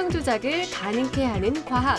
성장 조작을 가능케 하는 과학.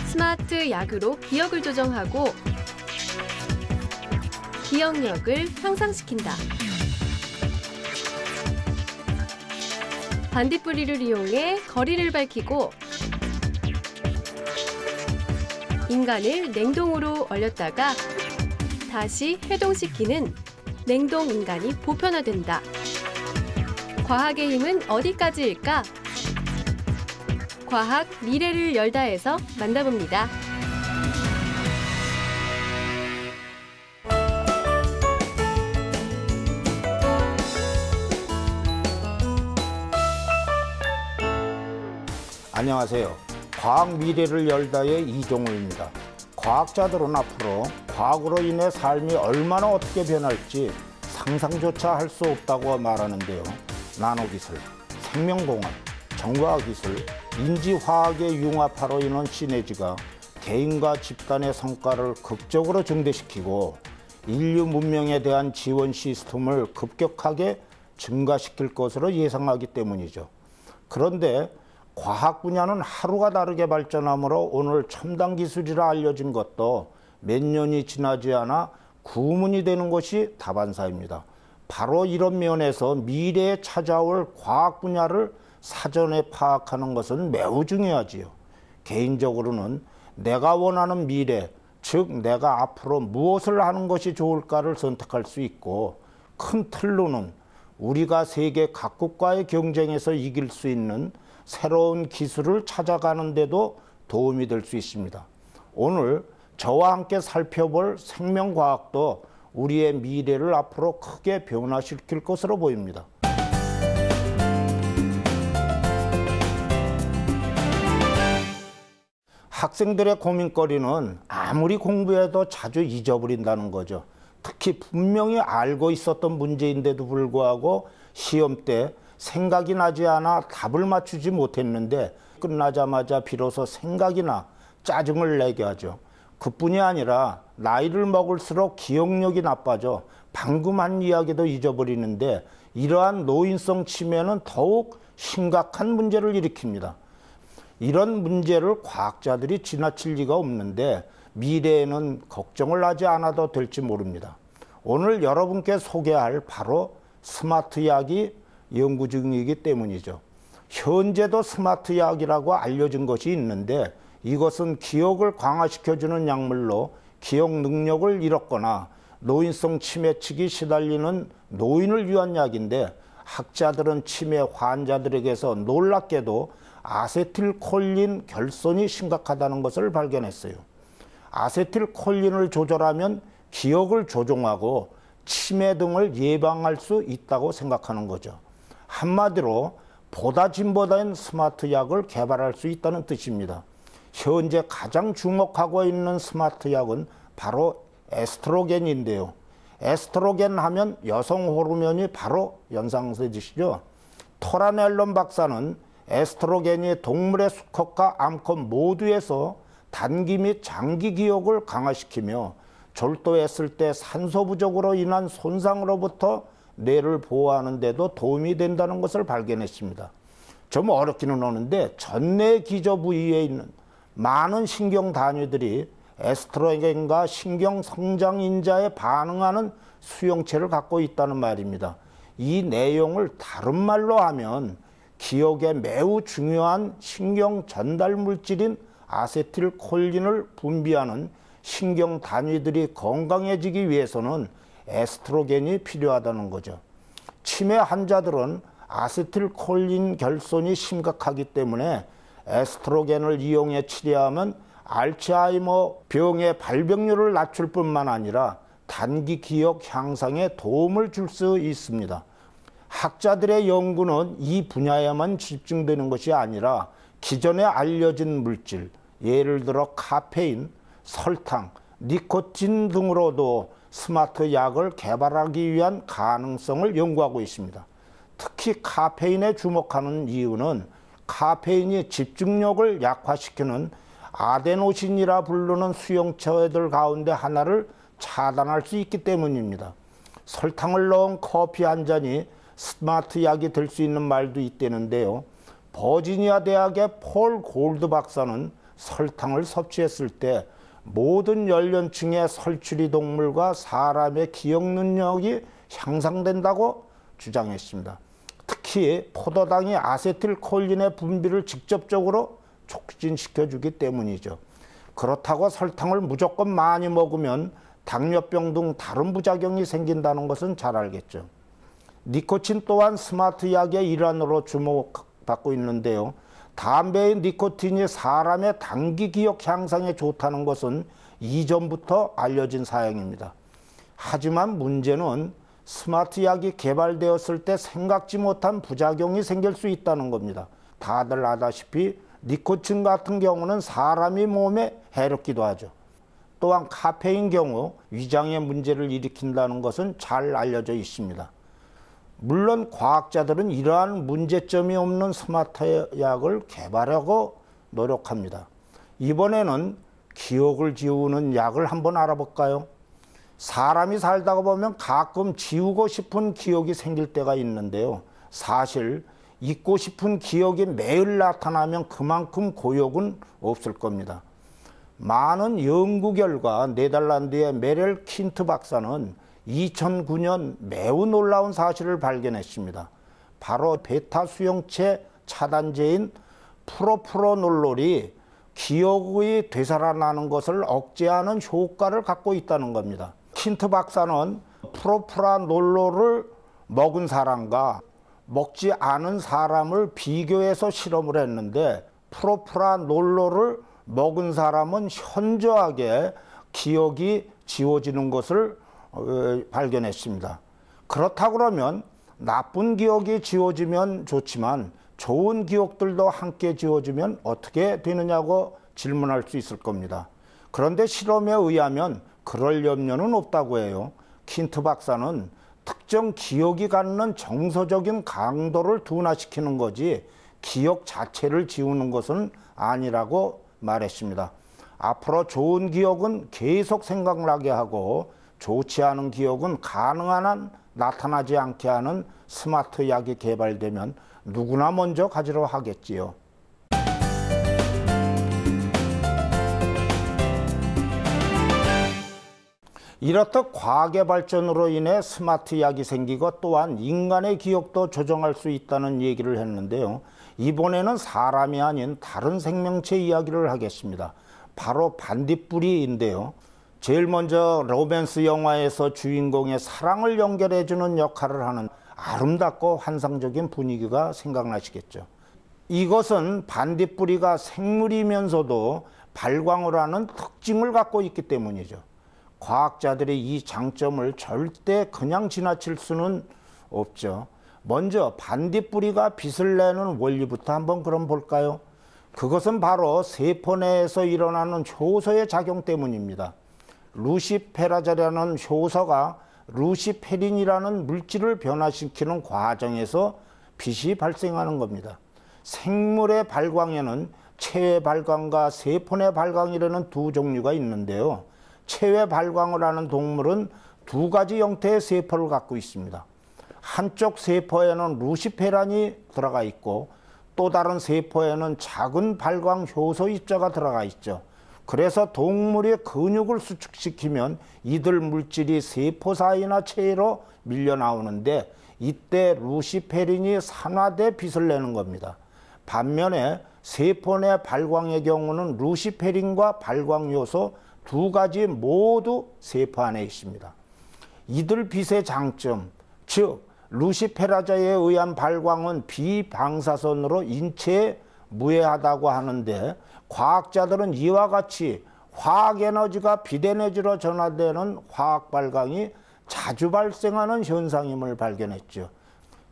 스마트 약으로 기억을 조정하고 기억력을 향상시킨다. 반딧불이를 이용해 거리를 밝히고 인간을 냉동으로 얼렸다가 다시 해동시키는 냉동 인간이 보편화된다. 과학의 힘은 어디까지일까? 과학 미래를 열다에서 만나봅니다. 안녕하세요. 과학 미래를 열다의 이종우입니다. 과학자들은 앞으로 과학으로 인해 삶이 얼마나 어떻게 변할지 상상조차 할 수 없다고 말하는데요. 나노기술, 생명공학, 정과기술, 인지화학의 융합화로 인한 시너지가 개인과 집단의 성과를 극적으로 증대시키고 인류 문명에 대한 지원 시스템을 급격하게 증가시킬 것으로 예상하기 때문이죠. 그런데 과학 분야는 하루가 다르게 발전하므로 오늘 첨단 기술이라 알려진 것도 몇 년이 지나지 않아 구문이 되는 것이 다반사입니다. 바로 이런 면에서 미래에 찾아올 과학 분야를 사전에 파악하는 것은 매우 중요하지요. 개인적으로는 내가 원하는 미래, 즉 내가 앞으로 무엇을 하는 것이 좋을까를 선택할 수 있고, 큰 틀로는 우리가 세계 각국과의 경쟁에서 이길 수 있는 새로운 기술을 찾아가는 데도 도움이 될 수 있습니다. 오늘 저와 함께 살펴볼 생명과학도 우리의 미래를 앞으로 크게 변화시킬 것으로 보입니다. 학생들의 고민거리는 아무리 공부해도 자주 잊어버린다는 거죠. 특히 분명히 알고 있었던 문제인데도 불구하고 시험 때 생각이 나지 않아 답을 맞추지 못했는데 끝나자마자 비로소 생각이 나 짜증을 내게 하죠. 그뿐이 아니라 나이를 먹을수록 기억력이 나빠져 방금 한 이야기도 잊어버리는데 이러한 노인성 치매는 더욱 심각한 문제를 일으킵니다. 이런 문제를 과학자들이 지나칠 리가 없는데 미래에는 걱정을 하지 않아도 될지 모릅니다. 오늘 여러분께 소개할 바로 스마트 약이 연구 중이기 때문이죠. 현재도 스마트 약이라고 알려진 것이 있는데 이것은 기억을 강화시켜주는 약물로 기억 능력을 잃었거나 노인성 치매측이 시달리는 노인을 위한 약인데 학자들은 치매 환자들에게서 놀랍게도 아세틸콜린 결손이 심각하다는 것을 발견했어요. 아세틸콜린을 조절하면 기억을 조종하고 치매 등을 예방할 수 있다고 생각하는 거죠. 한마디로 보다 진보된 스마트 약을 개발할 수 있다는 뜻입니다. 현재 가장 주목하고 있는 스마트 약은 바로 에스트로겐인데요. 에스트로겐 하면 여성 호르몬이 바로 연상되시죠. 토라넬론 박사는 에스트로겐이 동물의 수컷과 암컷 모두에서 단기 및 장기 기억을 강화시키며 졸도했을 때 산소 부족으로 인한 손상으로부터 뇌를 보호하는 데도 도움이 된다는 것을 발견했습니다. 좀 어렵기는 하는데 전내 기저 부위에 있는 많은 신경 단위들이 에스트로겐과 신경 성장인자에 반응하는 수용체를 갖고 있다는 말입니다. 이 내용을 다른 말로 하면 기억에 매우 중요한 신경 전달 물질인 아세틸콜린을 분비하는 신경 단위들이 건강해지기 위해서는 에스트로겐이 필요하다는 거죠. 치매 환자들은 아세틸콜린 결손이 심각하기 때문에 에스트로겐을 이용해 치료하면 알츠하이머 병의 발병률을 낮출 뿐만 아니라 단기 기억 향상에 도움을 줄 수 있습니다. 학자들의 연구는 이 분야에만 집중되는 것이 아니라 기존에 알려진 물질, 예를 들어 카페인, 설탕, 니코틴 등으로도 스마트 약을 개발하기 위한 가능성을 연구하고 있습니다. 특히 카페인에 주목하는 이유는 카페인이 집중력을 약화시키는 아데노신이라 부르는 수용체들 가운데 하나를 차단할 수 있기 때문입니다. 설탕을 넣은 커피 한 잔이 스마트 약이 될 수 있는 말도 있다는데요. 버지니아 대학의 폴 골드 박사는 설탕을 섭취했을 때 모든 연령층의 설추리 동물과 사람의 기억 능력이 향상된다고 주장했습니다. 특히 포도당이 아세틸콜린의 분비를 직접적으로 촉진시켜주기 때문이죠. 그렇다고 설탕을 무조건 많이 먹으면 당뇨병 등 다른 부작용이 생긴다는 것은 잘 알겠죠. 니코틴 또한 스마트 약의 일환으로 주목받고 있는데요. 담배의 니코틴이 사람의 단기 기억 향상에 좋다는 것은 이전부터 알려진 사항입니다. 하지만 문제는 스마트 약이 개발되었을 때 생각지 못한 부작용이 생길 수 있다는 겁니다. 다들 아다시피 니코틴 같은 경우는 사람의 몸에 해롭기도 하죠. 또한 카페인 경우 위장에 문제를 일으킨다는 것은 잘 알려져 있습니다. 물론 과학자들은 이러한 문제점이 없는 스마트 약을 개발하고 노력합니다. 이번에는 기억을 지우는 약을 한번 알아볼까요? 사람이 살다가 보면 가끔 지우고 싶은 기억이 생길 때가 있는데요. 사실 잊고 싶은 기억이 매일 나타나면 그만큼 고역은 없을 겁니다. 많은 연구 결과 네덜란드의 메렐 킨트 박사는 2009년 매우 놀라운 사실을 발견했습니다. 바로 베타 수용체 차단제인 프로프라놀롤이 기억이 되살아나는 것을 억제하는 효과를 갖고 있다는 겁니다. 킨트 박사는 프로프라놀롤을 먹은 사람과 먹지 않은 사람을 비교해서 실험을 했는데 프로프라놀롤을 먹은 사람은 현저하게 기억이 지워지는 것을 발견했습니다. 그렇다고 그러면 나쁜 기억이 지워지면 좋지만 좋은 기억들도 함께 지워지면 어떻게 되느냐고 질문할 수 있을 겁니다. 그런데 실험에 의하면 그럴 염려는 없다고 해요. 킨트 박사는 특정 기억이 갖는 정서적인 강도를 둔화시키는 거지 기억 자체를 지우는 것은 아니라고 말했습니다. 앞으로 좋은 기억은 계속 생각나게 하고 좋지 않은 기억은 가능한 한 나타나지 않게 하는 스마트 약이 개발되면 누구나 먼저 가지러 하겠지요. 이렇듯 과학의 발전으로 인해 스마트 약이 생기고 또한 인간의 기억도 조정할 수 있다는 얘기를 했는데요. 이번에는 사람이 아닌 다른 생명체 이야기를 하겠습니다. 바로 반딧불이인데요. 제일 먼저 로맨스 영화에서 주인공의 사랑을 연결해주는 역할을 하는 아름답고 환상적인 분위기가 생각나시겠죠. 이것은 반딧불이가 생물이면서도 발광을 하는 특징을 갖고 있기 때문이죠. 과학자들이 이 장점을 절대 그냥 지나칠 수는 없죠. 먼저 반딧불이가 빛을 내는 원리부터 한번 그럼 볼까요? 그것은 바로 세포 내에서 일어나는 효소의 작용 때문입니다. 루시페라자라는 효소가 루시페린이라는 물질을 변화시키는 과정에서 빛이 발생하는 겁니다. 생물의 발광에는 체외 발광과 세포 내 발광이라는 두 종류가 있는데요. 체외 발광을 하는 동물은 두 가지 형태의 세포를 갖고 있습니다. 한쪽 세포에는 루시페란이 들어가 있고 또 다른 세포에는 작은 발광 효소 입자가 들어가 있죠. 그래서 동물의 근육을 수축시키면 이들 물질이 세포 사이나 체외로 밀려 나오는데 이때 루시페린이 산화돼 빛을 내는 겁니다. 반면에 세포 내 발광의 경우는 루시페린과 발광 요소 두 가지 모두 세포 안에 있습니다. 이들 빛의 장점, 즉 루시페라자에 의한 발광은 비방사선으로 인체에 무해하다고 하는데 과학자들은 이와 같이 화학에너지가 빛에너지로 전환되는 화학 발광이 자주 발생하는 현상임을 발견했죠.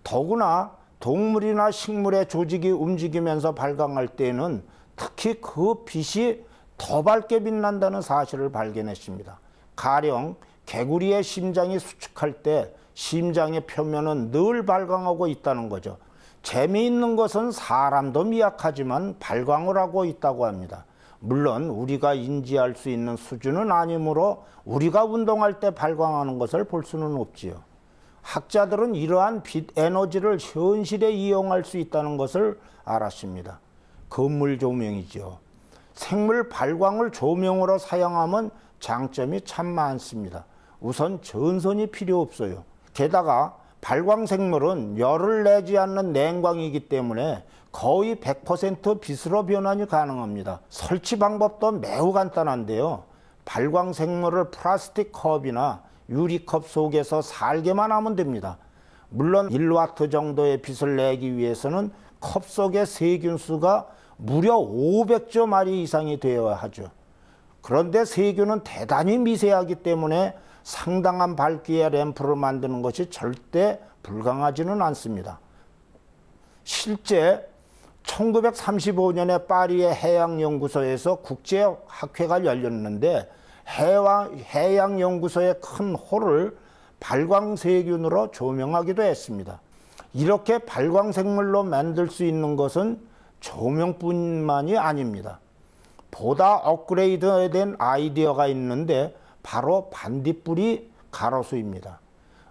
더구나 동물이나 식물의 조직이 움직이면서 발광할 때는 특히 그 빛이 더 밝게 빛난다는 사실을 발견했습니다. 가령 개구리의 심장이 수축할 때 심장의 표면은 늘 발광하고 있다는 거죠. 재미있는 것은 사람도 미약하지만 발광을 하고 있다고 합니다. 물론 우리가 인지할 수 있는 수준은 아니므로 우리가 운동할 때 발광하는 것을 볼 수는 없지요. 학자들은 이러한 빛 에너지를 현실에 이용할 수 있다는 것을 알았습니다. 건물 조명이죠. 생물 발광을 조명으로 사용하면 장점이 참 많습니다. 우선 전선이 필요 없어요. 게다가 발광 생물은 열을 내지 않는 냉광이기 때문에 거의 100% 빛으로 변환이 가능합니다. 설치 방법도 매우 간단한데요. 발광 생물을 플라스틱 컵이나 유리컵 속에서 살게만 하면 됩니다. 물론 1와트 정도의 빛을 내기 위해서는 컵 속의 세균수가 무려 500조 마리 이상이 되어야 하죠. 그런데 세균은 대단히 미세하기 때문에 상당한 밝기의 램프를 만드는 것이 절대 불가능하지는 않습니다. 실제 1935년에 파리의 해양연구소에서 국제학회가 열렸는데 해양연구소의 큰 홀을 발광세균으로 조명하기도 했습니다. 이렇게 발광생물로 만들 수 있는 것은 조명뿐만이 아닙니다. 보다 업그레이드된 아이디어가 있는데 바로 반딧불이 가로수입니다.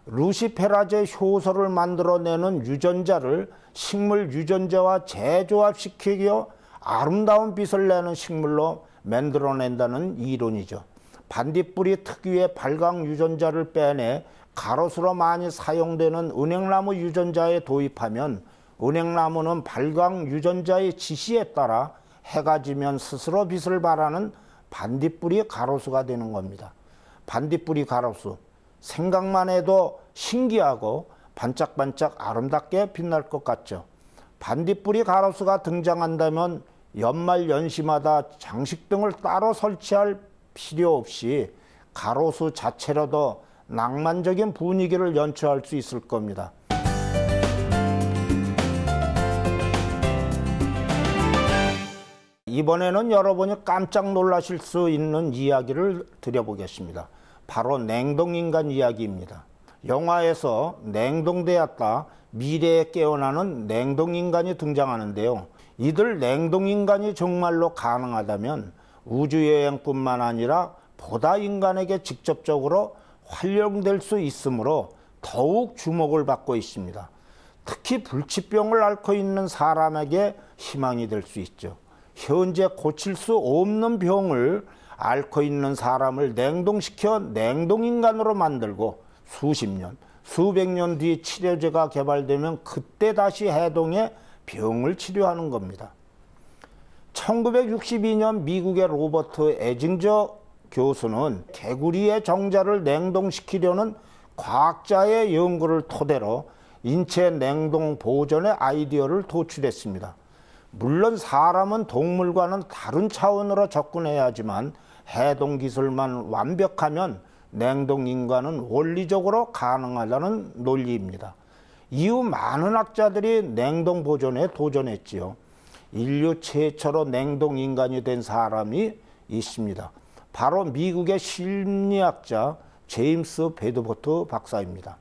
루시페라제 효소를 만들어내는 유전자를 식물 유전자와 재조합시키며 아름다운 빛을 내는 식물로 만들어낸다는 이론이죠. 반딧불이 특유의 발광 유전자를 빼내 가로수로 많이 사용되는 은행나무 유전자에 도입하면 은행나무는 발광 유전자의 지시에 따라 해가 지면 스스로 빛을 발하는 반딧불이 가로수가 되는 겁니다. 반딧불이 가로수, 생각만 해도 신기하고 반짝반짝 아름답게 빛날 것 같죠. 반딧불이 가로수가 등장한다면 연말 연시마다 장식등을 따로 설치할 필요 없이 가로수 자체로도 낭만적인 분위기를 연출할 수 있을 겁니다. 이번에는 여러분이 깜짝 놀라실 수 있는 이야기를 드려보겠습니다. 바로 냉동인간 이야기입니다. 영화에서 냉동되었다 미래에 깨어나는 냉동인간이 등장하는데요. 이들 냉동인간이 정말로 가능하다면 우주여행뿐만 아니라 보다 인간에게 직접적으로 활용될 수 있으므로 더욱 주목을 받고 있습니다. 특히 불치병을 앓고 있는 사람에게 희망이 될 수 있죠. 현재 고칠 수 없는 병을 앓고 있는 사람을 냉동시켜 냉동인간으로 만들고 수십 년, 수백 년 뒤 치료제가 개발되면 그때 다시 해동해 병을 치료하는 겁니다. 1962년 미국의 로버트 에징저 교수는 개구리의 정자를 냉동시키려는 과학자의 연구를 토대로 인체 냉동 보존의 아이디어를 도출했습니다. 물론 사람은 동물과는 다른 차원으로 접근해야 하지만 해동 기술만 완벽하면 냉동인간은 원리적으로 가능하다는 논리입니다. 이후 많은 학자들이 냉동 보존에 도전했지요. 인류 최초로 냉동인간이 된 사람이 있습니다. 바로 미국의 심리학자 제임스 베드포트 박사입니다.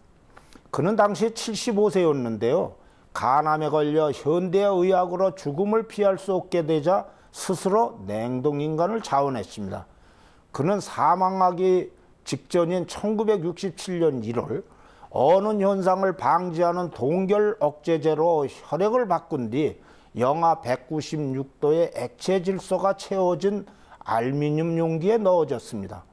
그는 당시 75세였는데요. 간암에 걸려 현대의학으로 죽음을 피할 수 없게 되자 스스로 냉동인간을 자원했습니다. 그는 사망하기 직전인 1967년 1월 어느 현상을 방지하는 동결 억제제로 혈액을 바꾼 뒤 영하 196도의 액체 질소가 채워진 알루미늄 용기에 넣어졌습니다.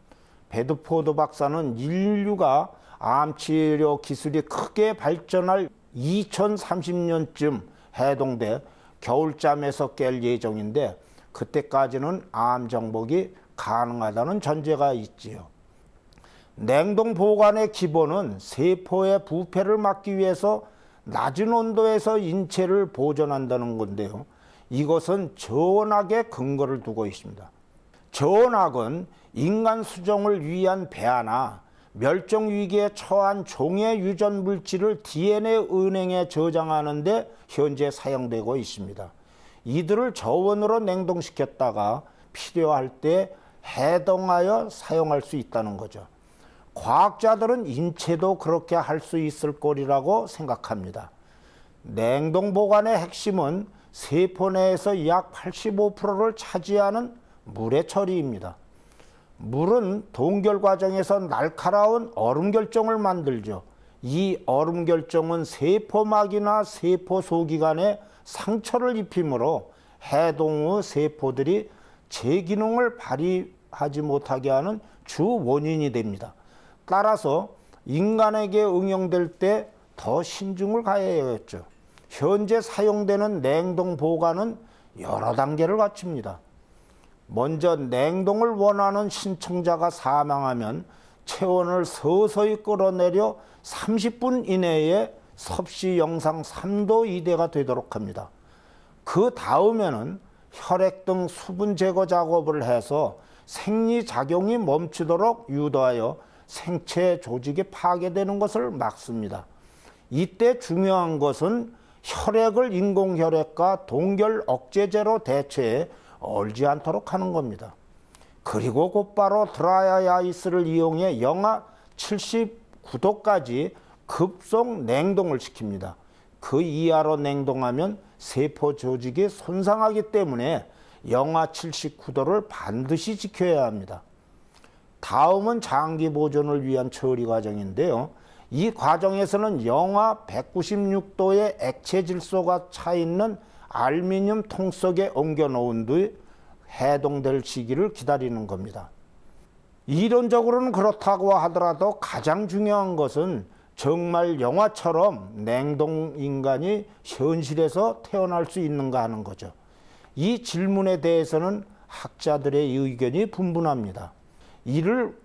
베드포드 박사는 인류가 암치료 기술이 크게 발전할 2030년쯤 해동돼 겨울잠에서 깰 예정인데 그때까지는 암 정복이 가능하다는 전제가 있지요. 냉동 보관의 기본은 세포의 부패를 막기 위해서 낮은 온도에서 인체를 보존한다는 건데요. 이것은 저온학에 근거를 두고 있습니다. 저온학은 인간 수종을 위한 배아나 멸종 위기에 처한 종의 유전 물질을 DNA 은행에 저장하는 데 현재 사용되고 있습니다. 이들을 저온으로 냉동시켰다가 필요할 때 해동하여 사용할 수 있다는 거죠. 과학자들은 인체도 그렇게 할 수 있을 거리라고 생각합니다. 냉동 보관의 핵심은 세포 내에서 약 85%를 차지하는 물의 처리입니다. 물은 동결 과정에서 날카로운 얼음 결정을 만들죠. 이 얼음 결정은 세포막이나 세포 소기관에 상처를 입히므로 해동 후 세포들이 제 기능을 발휘하지 못하게 하는 주 원인이 됩니다. 따라서 인간에게 응용될 때 더 신중을 가해야겠죠. 현재 사용되는 냉동 보관은 여러 단계를 갖춥니다. 먼저 냉동을 원하는 신청자가 사망하면 체온을 서서히 끌어내려 30분 이내에 섭씨 영상 3도 이대가 되도록 합니다. 그 다음에는 혈액 등 수분 제거 작업을 해서 생리작용이 멈추도록 유도하여 생체 조직이 파괴되는 것을 막습니다. 이때 중요한 것은 혈액을 인공혈액과 동결 억제제로 대체해 얼지 않도록 하는 겁니다. 그리고 곧바로 드라이 아이스를 이용해 영하 79도까지 급속 냉동을 시킵니다. 그 이하로 냉동하면 세포 조직이 손상하기 때문에 영하 79도를 반드시 지켜야 합니다. 다음은 장기 보존을 위한 처리 과정인데요. 이 과정에서는 영하 196도의 액체 질소가 차 있는 알루미늄 통 속에 옮겨 놓은 뒤 해동될 시기를 기다리는 겁니다. 이론적으로는 그렇다고 하더라도 가장 중요한 것은 정말 영화처럼 냉동 인간이 현실에서 태어날 수 있는가 하는 거죠. 이 질문에 대해서는 학자들의 의견이 분분합니다. 이를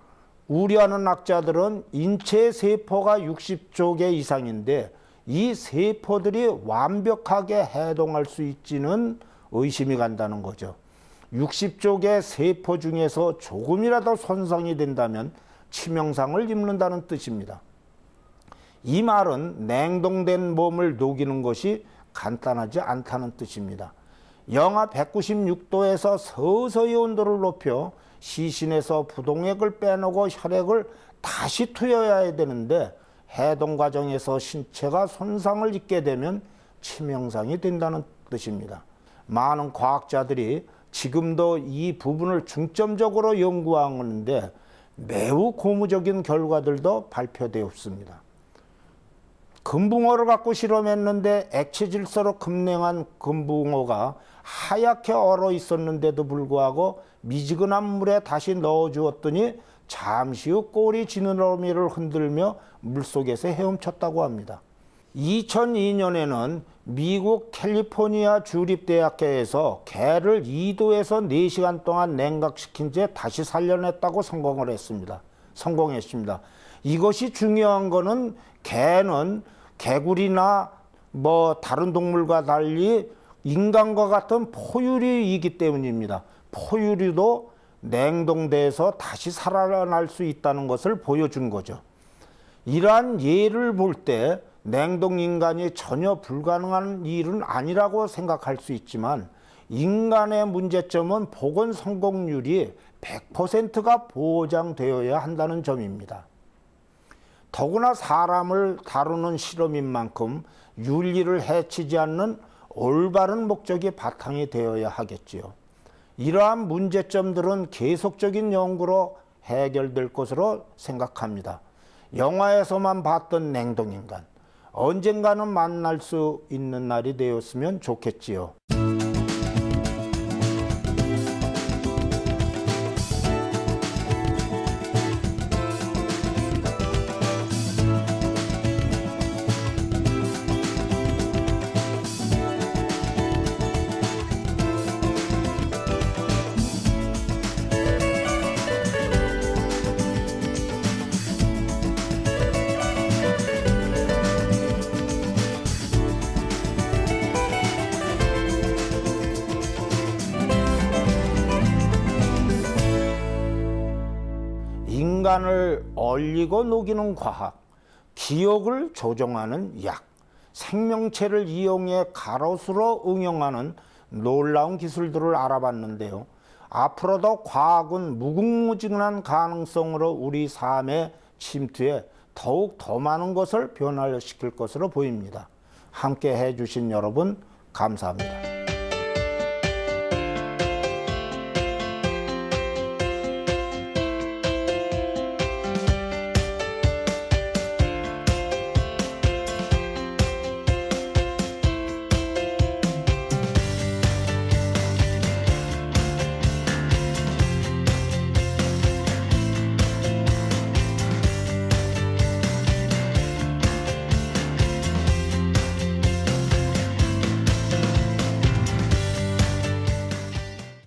우려하는 학자들은 인체 세포가 60조 개 이상인데 이 세포들이 완벽하게 해동할 수 있지는 의심이 간다는 거죠. 60조 개 세포 중에서 조금이라도 손상이 된다면 치명상을 입는다는 뜻입니다. 이 말은 냉동된 몸을 녹이는 것이 간단하지 않다는 뜻입니다. 영하 196도에서 서서히 온도를 높여 시신에서 부동액을 빼놓고 혈액을 다시 투여해야 되는데 해동 과정에서 신체가 손상을 입게 되면 치명상이 된다는 뜻입니다. 많은 과학자들이 지금도 이 부분을 중점적으로 연구하는데 매우 고무적인 결과들도 발표되었습니다. 금붕어를 갖고 실험했는데 액체 질소로 급냉한 금붕어가 하얗게 얼어 있었는데도 불구하고 미지근한 물에 다시 넣어 주었더니 잠시 후 꼬리 지느러미를 흔들며 물속에서 헤엄쳤다고 합니다. 2002년에는 미국 캘리포니아 주립대학교에서 개를 2도에서 4시간 동안 냉각시킨 채 다시 살려냈다고 성공했습니다. 이것이 중요한 거는 개는 개구리나 다른 동물과 달리 인간과 같은 포유류이기 때문입니다. 포유류도 냉동돼서 다시 살아날 수 있다는 것을 보여준 거죠. 이러한 예를 볼 때 냉동인간이 전혀 불가능한 일은 아니라고 생각할 수 있지만 인간의 문제점은 복원 성공률이 100%가 보장되어야 한다는 점입니다. 더구나 사람을 다루는 실험인 만큼 윤리를 해치지 않는 올바른 목적이 바탕이 되어야 하겠지요. 이러한 문제점들은 계속적인 연구로 해결될 것으로 생각합니다. 영화에서만 봤던 냉동인간, 언젠가는 만날 수 있는 날이 되었으면 좋겠지요. 인간을 얼리고 녹이는 과학, 기억을 조정하는 약, 생명체를 이용해 가로수로 응용하는 놀라운 기술들을 알아봤는데요. 앞으로도 과학은 무궁무진한 가능성으로 우리 삶에 침투해 더욱 더 많은 것을 변화시킬 것으로 보입니다. 함께 해주신 여러분 감사합니다.